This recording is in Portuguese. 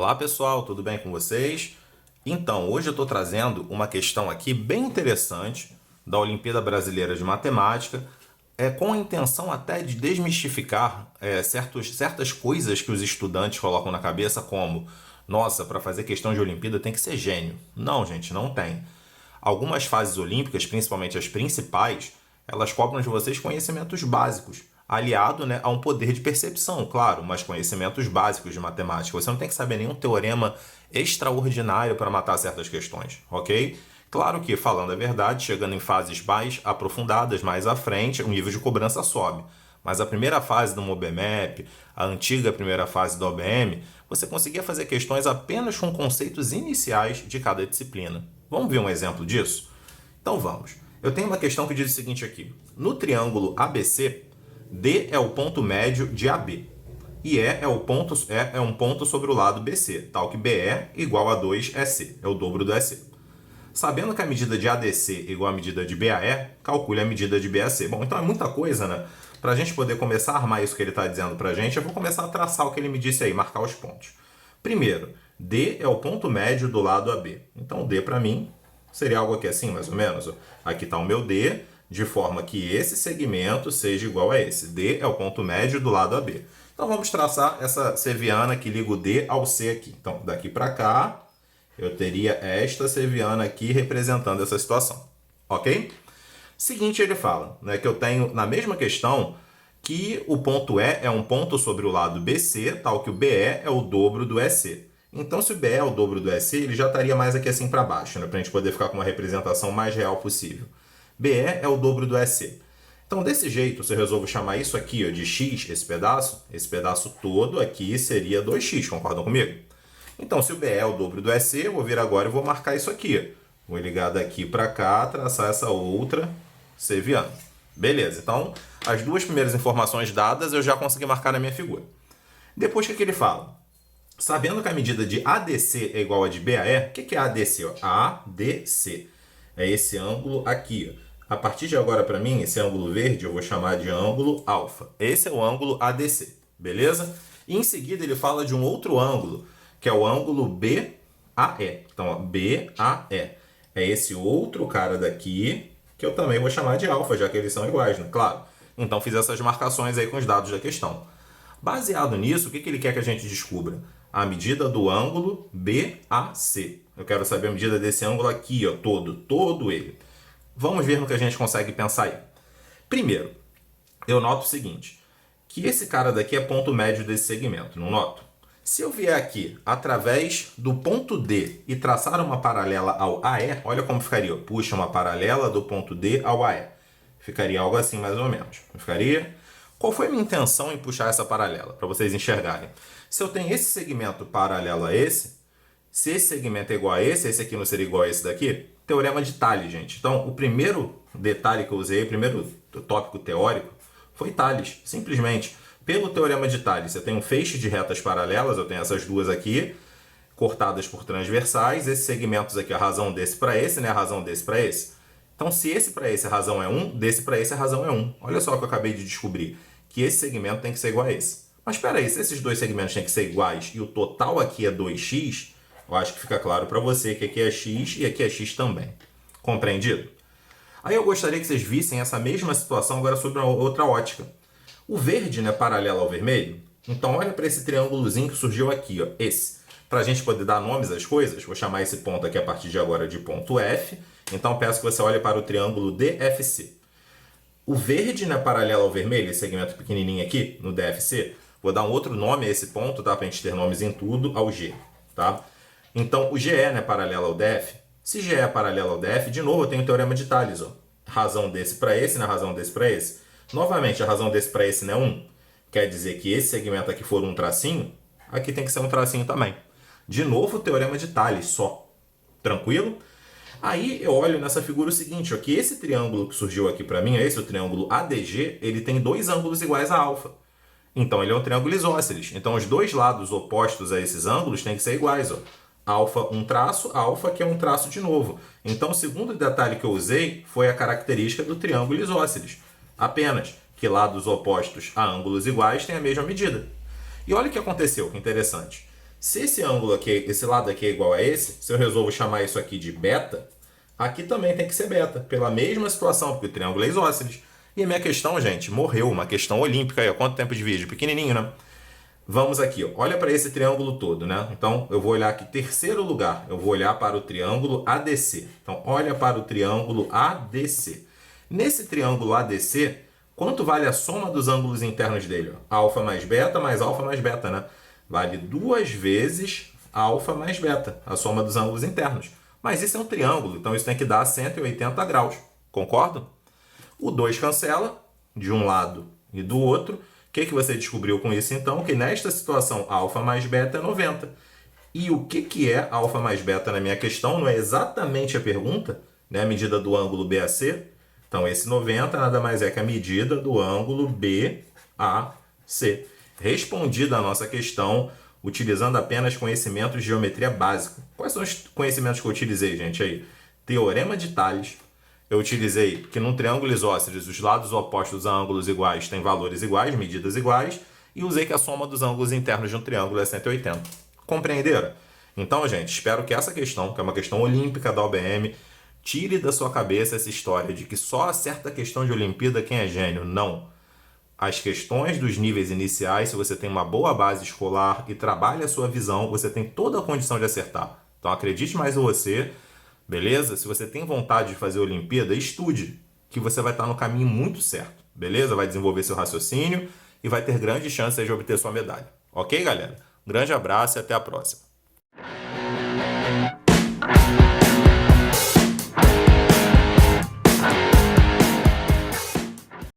Olá pessoal, tudo bem com vocês? Então, hoje eu estou trazendo uma questão aqui bem interessante da Olimpíada Brasileira de Matemática, com a intenção até de desmistificar certas coisas que os estudantes colocam na cabeça, como, nossa, para fazer questão de Olimpíada tem que ser gênio. Não, gente, não tem. Algumas fases olímpicas, principalmente as principais, elas cobram de vocês conhecimentos básicos, aliado, né, a um poder de percepção, claro, mas conhecimentos básicos de matemática. Você não tem que saber nenhum teorema extraordinário para matar certas questões, ok? Claro que, falando a verdade, chegando em fases mais aprofundadas, mais à frente, o nível de cobrança sobe. Mas a primeira fase do MOBEMAP, a antiga primeira fase do OBM, você conseguia fazer questões apenas com conceitos iniciais de cada disciplina. Vamos ver um exemplo disso? Então vamos. Eu tenho uma questão que diz o seguinte aqui. No triângulo ABC, D é o ponto médio de AB. E E é um ponto sobre o lado BC, tal que BE igual a 2EC, é o dobro do EC. Sabendo que a medida de ADC é igual à medida de BAE, calcule a medida de BAC. Bom, então é muita coisa, né? Para a gente poder começar a armar isso que ele está dizendo para a gente, eu vou começar a traçar o que ele me disse aí, marcar os pontos. Primeiro, D é o ponto médio do lado AB. Então, D para mim seria algo aqui assim, mais ou menos. Aqui está o meu D, de forma que esse segmento seja igual a esse. D é o ponto médio do lado AB. Então, vamos traçar essa seviana que liga o D ao C aqui. Então, daqui para cá, eu teria esta seviana aqui representando essa situação. Ok? Seguinte, ele fala, né, que eu tenho na mesma questão que o ponto E é um ponto sobre o lado BC, tal que o BE é o dobro do EC. Então, se o BE é o dobro do EC, ele já estaria mais aqui assim para baixo, né, para a gente poder ficar com uma representação mais real possível. BE é o dobro do EC. Então, desse jeito, se eu resolvo chamar isso aqui ó, de x, esse pedaço todo aqui seria 2x, concordam comigo? Então, se o BE é o dobro do EC, eu vou vir agora e vou marcar isso aqui. Vou ligar daqui para cá, traçar essa outra seviana. Beleza, então as duas primeiras informações dadas eu já consegui marcar na minha figura. Depois, o que ele fala? Sabendo que a medida de ADC é igual a de BAE, o que é ADC? ADC é esse ângulo aqui. A partir de agora, para mim, esse ângulo verde eu vou chamar de ângulo alfa. Esse é o ângulo ADC, beleza? E em seguida ele fala de um outro ângulo, que é o ângulo BAE. Então, ó, BAE é esse outro cara daqui, que eu também vou chamar de alfa, já que eles são iguais, né? Claro. Então, fiz essas marcações aí com os dados da questão. Baseado nisso, o que ele quer que a gente descubra? A medida do ângulo BAC. Eu quero saber a medida desse ângulo aqui, ó, todo ele. Vamos ver no que a gente consegue pensar aí. Primeiro, eu noto o seguinte, que esse cara daqui é ponto médio desse segmento, não noto? Se eu vier aqui através do ponto D e traçar uma paralela ao AE, olha como ficaria. Puxa, uma paralela do ponto D ao AE. Ficaria algo assim, mais ou menos. Não ficaria? Qual foi a minha intenção em puxar essa paralela? Para vocês enxergarem. Se eu tenho esse segmento paralelo a esse, se esse segmento é igual a esse aqui não seria igual a esse daqui? Teorema de Thales, gente. Então, o primeiro detalhe que eu usei, o primeiro tópico teórico, foi Thales. Simplesmente. Pelo teorema de Thales, eu tenho um feixe de retas paralelas, eu tenho essas duas aqui, cortadas por transversais, esses segmentos aqui, a razão desse para esse, né? A razão desse para esse. Então, se esse para esse a razão é 1, desse para esse a razão é 1. Olha só o que eu acabei de descobrir, que esse segmento tem que ser igual a esse. Mas espera aí, se esses dois segmentos têm que ser iguais e o total aqui é 2x, eu acho que fica claro para você que aqui é x e aqui é x também. Compreendido? Aí eu gostaria que vocês vissem essa mesma situação agora sobre uma outra ótica. O verde, né, paralelo ao vermelho. Então, olha para esse triângulozinho que surgiu aqui, ó, esse. Para a gente poder dar nomes às coisas, vou chamar esse ponto aqui a partir de agora de ponto F. Então, peço que você olhe para o triângulo DFC. O verde, né, paralelo ao vermelho, esse segmento pequenininho aqui, no DFC, vou dar um outro nome a esse ponto, tá? Para a gente ter nomes em tudo, ao G, tá? Então, o GE, né, paralelo ao DF. Se GE é paralelo ao DF, de novo eu tenho o teorema de Thales, ó. Razão desse para esse, né, razão desse para esse. Novamente, a razão desse para esse não é 1. Quer dizer que esse segmento aqui for um tracinho, aqui tem que ser um tracinho também. De novo, o teorema de Thales só. Tranquilo? Aí eu olho nessa figura o seguinte, ó, que esse triângulo que surgiu aqui para mim, esse o triângulo ADG, ele tem dois ângulos iguais a alfa. Então, ele é um triângulo isósceles. Então, os dois lados opostos a esses ângulos têm que ser iguais. Ó. Alfa, um traço, alfa, que é um traço de novo. Então, o segundo detalhe que eu usei foi a característica do triângulo isósceles. Apenas que lados opostos a ângulos iguais têm a mesma medida. E olha o que aconteceu, que interessante. Se esse ângulo aqui, esse lado aqui é igual a esse, se eu resolvo chamar isso aqui de beta, aqui também tem que ser beta, pela mesma situação, porque o triângulo é isósceles. E a minha questão, gente, morreu, uma questão olímpica aí, ó, quanto tempo de vídeo? Pequenininho, né? Vamos aqui, ó. Olha para esse triângulo todo, né? Então, eu vou olhar aqui, terceiro lugar, eu vou olhar para o triângulo ADC. Então, olha para o triângulo ADC. Nesse triângulo ADC, quanto vale a soma dos ângulos internos dele? Ó? Alfa mais beta, né? Vale 2 vezes alfa mais beta, a soma dos ângulos internos. Mas isso é um triângulo, então isso tem que dar 180 graus. Concordam? O 2 cancela de um lado e do outro. O que você descobriu com isso, então? Que nesta situação, alfa mais beta é 90. E o que é alfa mais beta na minha questão? Não é exatamente a pergunta, né? A medida do ângulo BAC. Então, esse 90 nada mais é que a medida do ângulo BAC. Respondida a nossa questão utilizando apenas conhecimentos de geometria básica. Quais são os conhecimentos que eu utilizei, gente? Aí, Teorema de Thales. Eu utilizei que num triângulo isósceles os lados opostos a ângulos iguais têm valores iguais, medidas iguais, e usei que a soma dos ângulos internos de um triângulo é 180. Compreenderam? Então, gente, espero que essa questão, que é uma questão olímpica da OBM, tire da sua cabeça essa história de que só acerta a questão de Olimpíada quem é gênio. Não. As questões dos níveis iniciais, se você tem uma boa base escolar e trabalha a sua visão, você tem toda a condição de acertar. Então, acredite mais em você. Beleza? Se você tem vontade de fazer a Olimpíada, estude, que você vai estar no caminho muito certo. Beleza? Vai desenvolver seu raciocínio e vai ter grandes chances de obter sua medalha. Ok, galera? Um grande abraço e até a próxima.